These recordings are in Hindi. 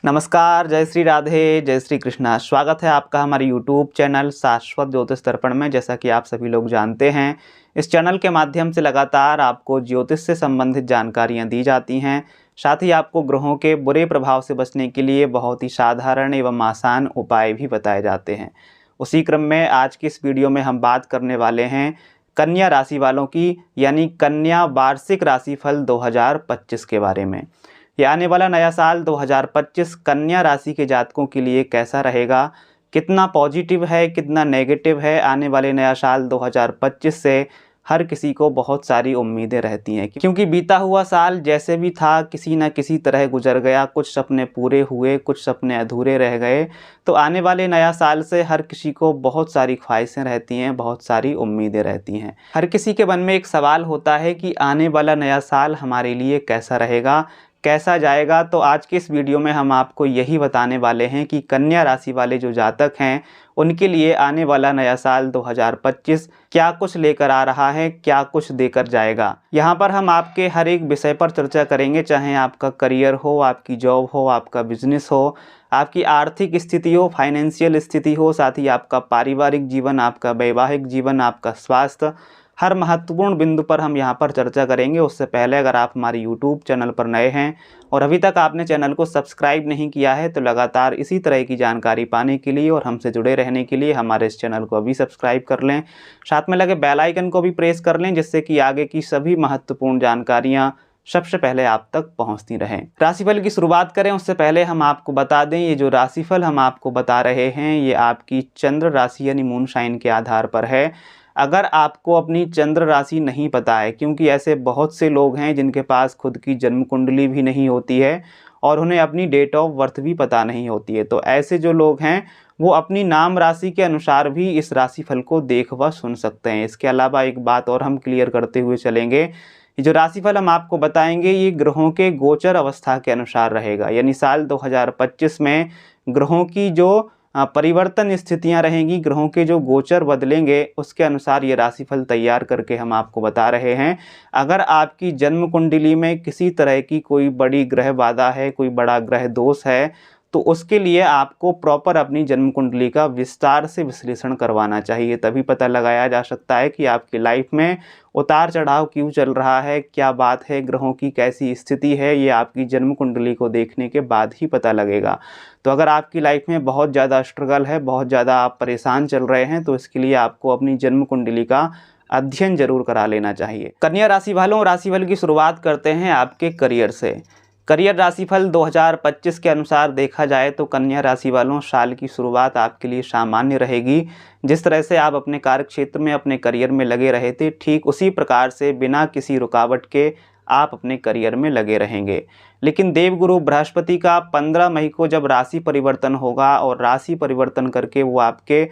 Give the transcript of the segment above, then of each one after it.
नमस्कार, जय श्री राधे, जय श्री कृष्णा। स्वागत है आपका हमारे यूट्यूब चैनल शाश्वत ज्योतिष दर्पण में। जैसा कि आप सभी लोग जानते हैं, इस चैनल के माध्यम से लगातार आपको ज्योतिष से संबंधित जानकारियां दी जाती हैं। साथ ही आपको ग्रहों के बुरे प्रभाव से बचने के लिए बहुत ही साधारण एवं आसान उपाय भी बताए जाते हैं। उसी क्रम में आज की इस वीडियो में हम बात करने वाले हैं कन्या राशि वालों की, यानी कन्या वार्षिक राशिफल 2025 के बारे में। ये आने वाला नया साल 2025 कन्या राशि के जातकों के लिए कैसा रहेगा, कितना पॉजिटिव है, कितना नेगेटिव है। आने वाले नया साल 2025 से हर किसी को बहुत सारी उम्मीदें रहती हैं, क्योंकि बीता हुआ साल जैसे भी था किसी न किसी तरह गुजर गया। कुछ सपने पूरे हुए, कुछ सपने अधूरे रह गए। तो आने वाले नया साल से हर किसी को बहुत सारी ख्वाहिशें रहती हैं, बहुत सारी उम्मीदें रहती हैं। हर किसी के मन में एक सवाल होता है कि आने वाला नया साल हमारे लिए कैसा रहेगा, कैसा जाएगा। तो आज के इस वीडियो में हम आपको यही बताने वाले हैं कि कन्या राशि वाले जो जातक हैं उनके लिए आने वाला नया साल 2025 क्या कुछ लेकर आ रहा है, क्या कुछ देकर जाएगा। यहाँ पर हम आपके हर एक विषय पर चर्चा करेंगे, चाहे आपका करियर हो, आपकी जॉब हो, आपका बिजनेस हो, आपकी आर्थिक स्थिति हो, फाइनेंशियल स्थिति हो, साथ ही आपका पारिवारिक जीवन, आपका वैवाहिक जीवन, आपका स्वास्थ्य। हर महत्वपूर्ण बिंदु पर हम यहाँ पर चर्चा करेंगे। उससे पहले अगर आप हमारे यूट्यूब चैनल पर नए हैं और अभी तक आपने चैनल को सब्सक्राइब नहीं किया है, तो लगातार इसी तरह की जानकारी पाने के लिए और हमसे जुड़े रहने के लिए हमारे इस चैनल को अभी सब्सक्राइब कर लें। साथ में लगे बेल आइकन को भी प्रेस कर लें, जिससे कि आगे की सभी महत्वपूर्ण जानकारियाँ सबसे पहले आप तक पहुंचती रहें। राशिफल की शुरुआत करें उससे पहले हम आपको बता दें, ये जो राशिफल हम आपको बता रहे हैं ये आपकी चंद्र राशि यानी मून साइन के आधार पर है। अगर आपको अपनी चंद्र राशि नहीं पता है, क्योंकि ऐसे बहुत से लोग हैं जिनके पास खुद की जन्म कुंडली भी नहीं होती है और उन्हें अपनी डेट ऑफ बर्थ भी पता नहीं होती है, तो ऐसे जो लोग हैं वो अपनी नाम राशि के अनुसार भी इस राशिफल को देख व सुन सकते हैं। इसके अलावा एक बात और हम क्लियर करते हुए चलेंगे, ये जो राशिफल हम आपको बताएंगे ये ग्रहों के गोचर अवस्था के अनुसार रहेगा। यानी साल 2025 में ग्रहों की जो परिवर्तन स्थितियां रहेंगी, ग्रहों के जो गोचर बदलेंगे, उसके अनुसार ये राशिफल तैयार करके हम आपको बता रहे हैं। अगर आपकी जन्म कुंडली में किसी तरह की कोई बड़ी ग्रह बाधा है, कोई बड़ा ग्रह दोष है, तो उसके लिए आपको प्रॉपर अपनी जन्म कुंडली का विस्तार से विश्लेषण करवाना चाहिए। तभी पता लगाया जा सकता है कि आपकी लाइफ में उतार चढ़ाव क्यों चल रहा है, क्या बात है, ग्रहों की कैसी स्थिति है, ये आपकी जन्म कुंडली को देखने के बाद ही पता लगेगा। तो अगर आपकी लाइफ में बहुत ज़्यादा स्ट्रगल है, बहुत ज़्यादा आप परेशान चल रहे हैं, तो इसके लिए आपको अपनी जन्म कुंडली का अध्ययन जरूर करा लेना चाहिए। कन्या राशि वालों, राशिफल की शुरुआत करते हैं आपके करियर से। करियर राशिफल 2025 के अनुसार देखा जाए तो कन्या राशि वालों साल की शुरुआत आपके लिए सामान्य रहेगी। जिस तरह से आप अपने कार्य क्षेत्र में, अपने करियर में लगे रहे थे, ठीक उसी प्रकार से बिना किसी रुकावट के आप अपने करियर में लगे रहेंगे। लेकिन देवगुरु बृहस्पति का 15 मई को जब राशि परिवर्तन होगा और राशि परिवर्तन करके वो आपके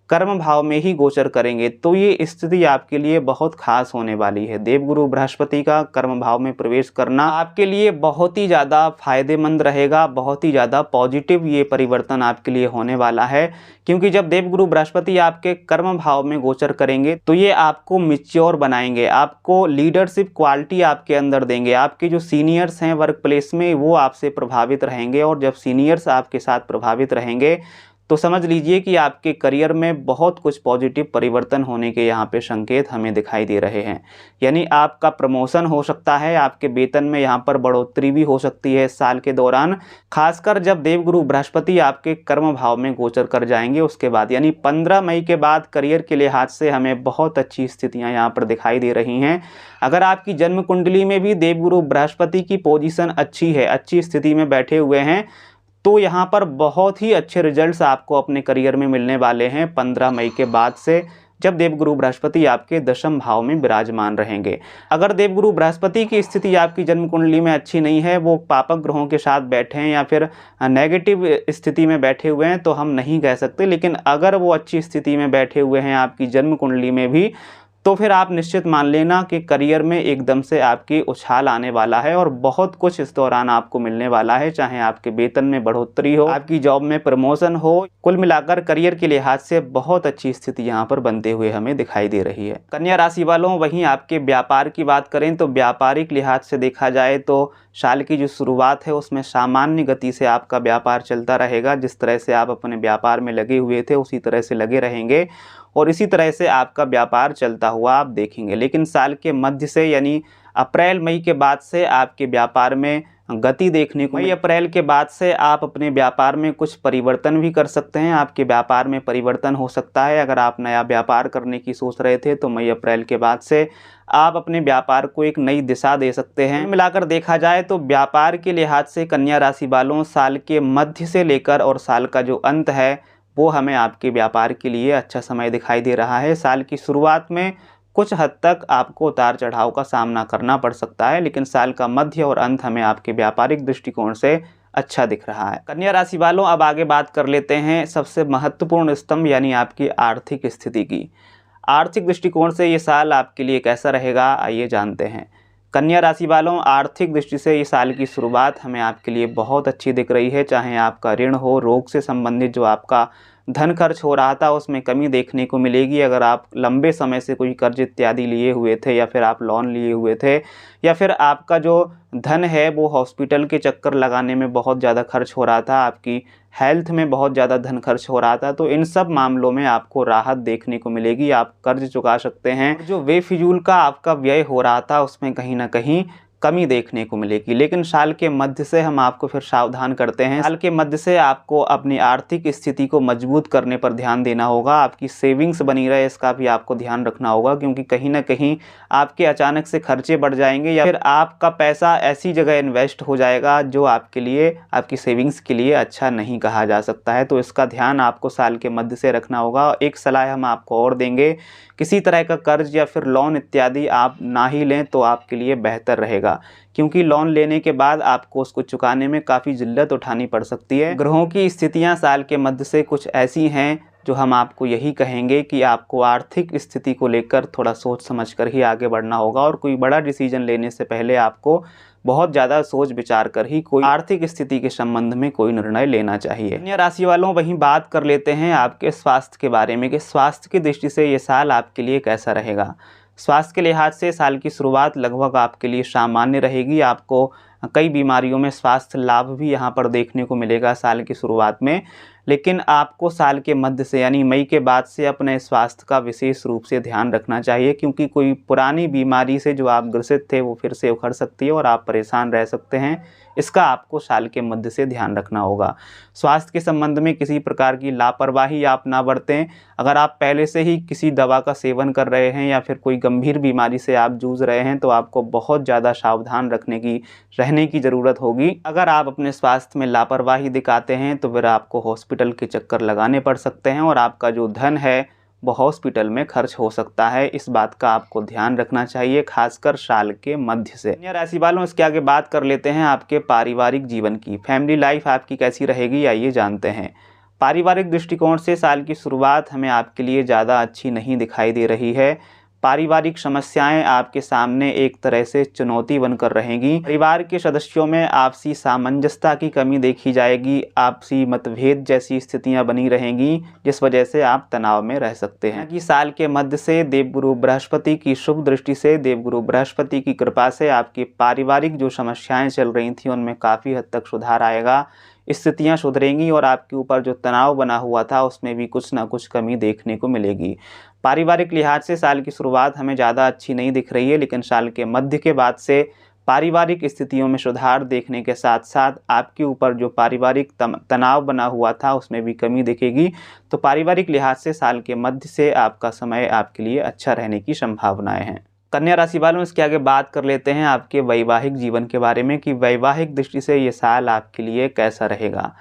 कर्म भाव में ही गोचर करेंगे, तो ये स्थिति आपके लिए बहुत खास होने वाली है। देवगुरु बृहस्पति का कर्म भाव में प्रवेश करना आपके लिए बहुत ही ज़्यादा फायदेमंद रहेगा, बहुत ही ज़्यादा पॉजिटिव ये परिवर्तन आपके लिए होने वाला है। क्योंकि जब देवगुरु बृहस्पति आपके कर्म भाव में गोचर करेंगे तो ये आपको मैच्योर बनाएंगे, आपको लीडरशिप क्वालिटी आपके अंदर देंगे। आपके जो सीनियर्स हैं वर्क प्लेस में वो आपसे प्रभावित रहेंगे, और जब सीनियर्स आपके साथ प्रभावित रहेंगे तो समझ लीजिए कि आपके करियर में बहुत कुछ पॉजिटिव परिवर्तन होने के यहाँ पे संकेत हमें दिखाई दे रहे हैं। यानी आपका प्रमोशन हो सकता है, आपके वेतन में यहाँ पर बढ़ोतरी भी हो सकती है इस साल के दौरान, खासकर जब देवगुरु बृहस्पति आपके कर्म भाव में गोचर कर जाएंगे उसके बाद। यानी 15 मई के बाद करियर के लिहाज से हमें बहुत अच्छी स्थितियाँ यहाँ पर दिखाई दे रही हैं। अगर आपकी जन्म कुंडली में भी देवगुरु बृहस्पति की पोजीशन अच्छी है, अच्छी स्थिति में बैठे हुए हैं, तो यहाँ पर बहुत ही अच्छे रिजल्ट्स आपको अपने करियर में मिलने वाले हैं 15 मई के बाद से, जब देवगुरु बृहस्पति आपके दशम भाव में विराजमान रहेंगे। अगर देवगुरु बृहस्पति की स्थिति आपकी जन्म कुंडली में अच्छी नहीं है, वो पापक ग्रहों के साथ बैठे हैं या फिर नेगेटिव स्थिति में बैठे हुए हैं, तो हम नहीं कह सकते। लेकिन अगर वो अच्छी स्थिति में बैठे हुए हैं आपकी जन्म कुंडली में भी, तो फिर आप निश्चित मान लेना कि करियर में एकदम से आपकी उछाल आने वाला है और बहुत कुछ इस दौरान आपको मिलने वाला है। चाहे आपके वेतन में बढ़ोतरी हो, आपकी जॉब में प्रमोशन हो, कुल मिलाकर करियर के लिहाज से बहुत अच्छी स्थिति यहाँ पर बनते हुए हमें दिखाई दे रही है। कन्या राशि वालों, वहीं आपके व्यापार की बात करें तो व्यापारिक लिहाज से देखा जाए तो साल की जो शुरुआत है उसमें सामान्य गति से आपका व्यापार चलता रहेगा। जिस तरह से आप अपने व्यापार में लगे हुए थे उसी तरह से लगे रहेंगे और इसी तरह से आपका व्यापार चलता हुआ आप देखेंगे। लेकिन साल के मध्य से यानी अप्रैल मई के बाद से आपके व्यापार में गति देखने को, मई अप्रैल के बाद से आप अपने व्यापार में कुछ परिवर्तन भी कर सकते हैं। आपके व्यापार में परिवर्तन हो सकता है। अगर आप नया व्यापार करने की सोच रहे थे तो मई अप्रैल के बाद से आप अपने व्यापार को एक नई दिशा दे सकते हैं। मिलाकर देखा जाए तो व्यापार के लिहाज से कन्या राशि वालों साल के मध्य से लेकर और साल का जो अंत है वो हमें आपके व्यापार के लिए अच्छा समय दिखाई दे रहा है। साल की शुरुआत में कुछ हद तक आपको उतार चढ़ाव का सामना करना पड़ सकता है, लेकिन साल का मध्य और अंत हमें आपके व्यापारिक दृष्टिकोण से अच्छा दिख रहा है। कन्या राशि वालों, अब आगे बात कर लेते हैं सबसे महत्वपूर्ण स्तंभ यानी आपकी आर्थिक स्थिति की। आर्थिक दृष्टिकोण से ये साल आपके लिए कैसा रहेगा, आइए जानते हैं। कन्या राशि वालों, आर्थिक दृष्टि से ये साल की शुरुआत हमें आपके लिए बहुत अच्छी दिख रही है। चाहे आपका ऋण हो, रोग से संबंधित जो आपका धन खर्च हो रहा था उसमें कमी देखने को मिलेगी। अगर आप लंबे समय से कोई कर्ज इत्यादि लिए हुए थे या फिर आप लोन लिए हुए थे या फिर आपका जो धन है वो हॉस्पिटल के चक्कर लगाने में बहुत ज़्यादा खर्च हो रहा था, आपकी हेल्थ में बहुत ज़्यादा धन खर्च हो रहा था, तो इन सब मामलों में आपको राहत देखने को मिलेगी। आप कर्ज चुका सकते हैं। जो बेफिजूल का आपका व्यय हो रहा था उसमें कहीं ना कहीं कमी देखने को मिलेगी। लेकिन साल के मध्य से हम आपको फिर सावधान करते हैं। साल के मध्य से आपको अपनी आर्थिक स्थिति को मजबूत करने पर ध्यान देना होगा। आपकी सेविंग्स बनी रहे इसका भी आपको ध्यान रखना होगा, क्योंकि कहीं ना कहीं आपके अचानक से खर्चे बढ़ जाएंगे या फिर आपका पैसा ऐसी जगह इन्वेस्ट हो जाएगा जो आपके लिए, आपकी सेविंग्स के लिए अच्छा नहीं कहा जा सकता है। तो इसका ध्यान आपको साल के मध्य से रखना होगा। एक सलाह हम आपको और देंगे, किसी तरह का कर्ज या फिर लोन इत्यादि आप ना ही लें तो आपके लिए बेहतर रहेगा, क्योंकि लोन लेने के बाद आपको उसको चुकाने में काफ़ी जिल्लत उठानी पड़ सकती है। ग्रहों की स्थितियां साल के मध्य से कुछ ऐसी हैं जो हम आपको यही कहेंगे कि आपको आर्थिक स्थिति को लेकर थोड़ा सोच समझकर ही आगे बढ़ना होगा और कोई बड़ा डिसीजन लेने से पहले आपको बहुत ज़्यादा सोच विचार कर ही कोई आर्थिक स्थिति के संबंध में कोई निर्णय लेना चाहिए। कन्या राशि वालों, वहीं बात कर लेते हैं आपके स्वास्थ्य के बारे में कि स्वास्थ्य की दृष्टि से ये साल आपके लिए कैसा रहेगा। स्वास्थ्य के लिहाज से साल की शुरुआत लगभग आपके लिए सामान्य रहेगी। आपको कई बीमारियों में स्वास्थ्य लाभ भी यहाँ पर देखने को मिलेगा साल की शुरुआत में, लेकिन आपको साल के मध्य से यानी मई के बाद से अपने स्वास्थ्य का विशेष रूप से ध्यान रखना चाहिए, क्योंकि कोई पुरानी बीमारी से जो आप ग्रसित थे वो फिर से उखड़ सकती है और आप परेशान रह सकते हैं। इसका आपको साल के मध्य से ध्यान रखना होगा। स्वास्थ्य के संबंध में किसी प्रकार की लापरवाही आप ना बरतें। अगर आप पहले से ही किसी दवा का सेवन कर रहे हैं या फिर कोई गंभीर बीमारी से आप जूझ रहे हैं तो आपको बहुत ज़्यादा सावधान रहने की ज़रूरत होगी। अगर आप अपने स्वास्थ्य में लापरवाही दिखाते हैं तो फिर आपको हॉस्पिटल के चक्कर लगाने पड़ सकते हैं और आपका जो धन है वो हॉस्पिटल में खर्च हो सकता है। इस बात का आपको ध्यान रखना चाहिए, खासकर साल के मध्य से। कन्या राशि वालों, इसके आगे बात कर लेते हैं आपके पारिवारिक जीवन की। फैमिली लाइफ आपकी कैसी रहेगी, आइए जानते हैं। पारिवारिक दृष्टिकोण से साल की शुरुआत हमें आपके लिए ज़्यादा अच्छी नहीं दिखाई दे रही है। पारिवारिक समस्याएं आपके सामने एक तरह से चुनौती बनकर रहेंगी। परिवार के सदस्यों में आपसी सामंजस्यता की कमी देखी जाएगी। आपसी मतभेद जैसी स्थितियां बनी रहेंगी, जिस वजह से आप तनाव में रह सकते हैं। कि साल के मध्य से देवगुरु बृहस्पति की शुभ दृष्टि से, देवगुरु बृहस्पति की कृपा से आपकी पारिवारिक जो समस्याएं चल रही थी उनमें काफ़ी हद तक सुधार आएगा। स्थितियां सुधरेंगी और आपके ऊपर जो तनाव बना हुआ था उसमें भी कुछ ना कुछ कमी देखने को मिलेगी। पारिवारिक लिहाज से साल की शुरुआत हमें ज़्यादा अच्छी नहीं दिख रही है, लेकिन साल के मध्य के बाद से पारिवारिक स्थितियों में सुधार देखने के साथ साथ आपके ऊपर जो पारिवारिक तनाव बना हुआ था उसमें भी कमी दिखेगी। तो पारिवारिक लिहाज से साल के मध्य से आपका समय आपके लिए अच्छा रहने की संभावनाएं हैं। कन्या राशि वालों, इसके आगे बात कर लेते हैं आपके वैवाहिक जीवन के बारे में कि वैवाहिक दृष्टि से ये साल आपके लिए कैसा रहेगा।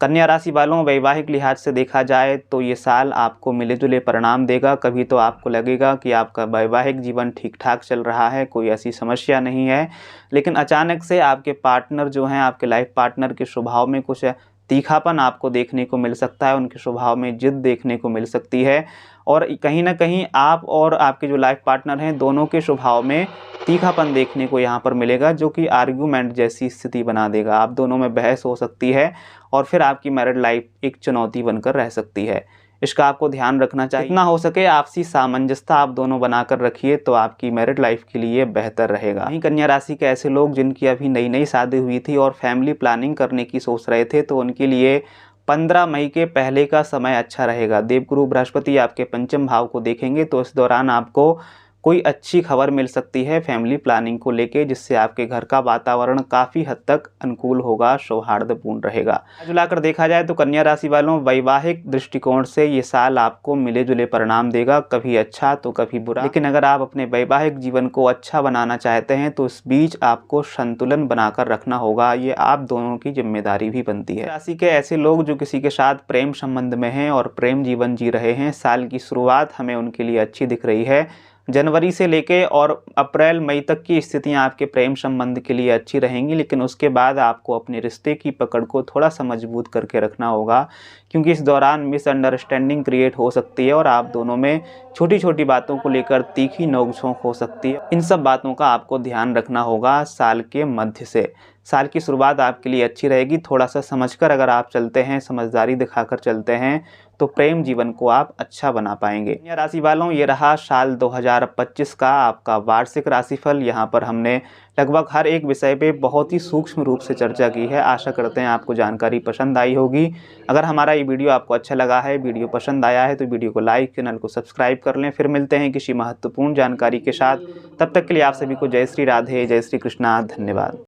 कन्या राशि वालों, वैवाहिक लिहाज से देखा जाए तो ये साल आपको मिले जुले परिणाम देगा। कभी तो आपको लगेगा कि आपका वैवाहिक जीवन ठीक ठाक चल रहा है, कोई ऐसी समस्या नहीं है, लेकिन अचानक से आपके पार्टनर जो हैं, आपके लाइफ पार्टनर के स्वभाव में कुछ तीखापन आपको देखने को मिल सकता है। उनके स्वभाव में जिद देखने को मिल सकती है और कहीं ना कहीं आप और आपके जो लाइफ पार्टनर हैं दोनों के स्वभाव में तीखापन देखने को यहाँ पर मिलेगा, जो कि आर्ग्यूमेंट जैसी स्थिति बना देगा। आप दोनों में बहस हो सकती है और फिर आपकी मैरिड लाइफ एक चुनौती बनकर रह सकती है। इसका आपको ध्यान रखना चाहिए। जितना हो सके आपसी सामंजस्यता आप दोनों बनाकर रखिए तो आपकी मैरिड लाइफ के लिए बेहतर रहेगा। वहीं कन्या राशि के ऐसे लोग जिनकी अभी नई नई शादी हुई थी और फैमिली प्लानिंग करने की सोच रहे थे, तो उनके लिए 15 मई के पहले का समय अच्छा रहेगा। देवगुरु बृहस्पति आपके पंचम भाव को देखेंगे तो इस दौरान आपको कोई अच्छी खबर मिल सकती है फैमिली प्लानिंग को लेके, जिससे आपके घर का वातावरण काफ़ी हद तक अनुकूल होगा, सौहार्दपूर्ण रहेगा। मिलाकर देखा जाए तो कन्या राशि वालों, वैवाहिक दृष्टिकोण से ये साल आपको मिले जुले परिणाम देगा, कभी अच्छा तो कभी बुरा। लेकिन अगर आप अपने वैवाहिक जीवन को अच्छा बनाना चाहते हैं तो इस बीच आपको संतुलन बनाकर रखना होगा, ये आप दोनों की जिम्मेदारी भी बनती है। राशि के ऐसे लोग जो किसी के साथ प्रेम संबंध में हैं और प्रेम जीवन जी रहे हैं, साल की शुरुआत हमें उनके लिए अच्छी दिख रही है। जनवरी से लेके और अप्रैल मई तक की स्थितियां आपके प्रेम संबंध के लिए अच्छी रहेंगी, लेकिन उसके बाद आपको अपने रिश्ते की पकड़ को थोड़ा सा मजबूत करके रखना होगा, क्योंकि इस दौरान मिसअंडरस्टैंडिंग क्रिएट हो सकती है और आप दोनों में छोटी छोटी बातों को लेकर तीखी नोकझोंक हो सकती है। इन सब बातों का आपको ध्यान रखना होगा साल के मध्य से। साल की शुरुआत आपके लिए अच्छी रहेगी। थोड़ा सा समझकर अगर आप चलते हैं, समझदारी दिखाकर चलते हैं, तो प्रेम जीवन को आप अच्छा बना पाएंगे। कन्या राशि वालों, ये रहा साल 2025 का आपका वार्षिक राशिफल। यहाँ पर हमने लगभग हर एक विषय पे बहुत ही सूक्ष्म रूप से चर्चा की है। आशा करते हैं आपको जानकारी पसंद आई होगी। अगर हमारा ये वीडियो आपको अच्छा लगा है, वीडियो पसंद आया है, तो वीडियो को लाइक, चैनल को सब्सक्राइब कर लें। फिर मिलते हैं किसी महत्वपूर्ण जानकारी के साथ। तब तक के लिए आप सभी को जय श्री राधे, जय श्री कृष्णा, धन्यवाद।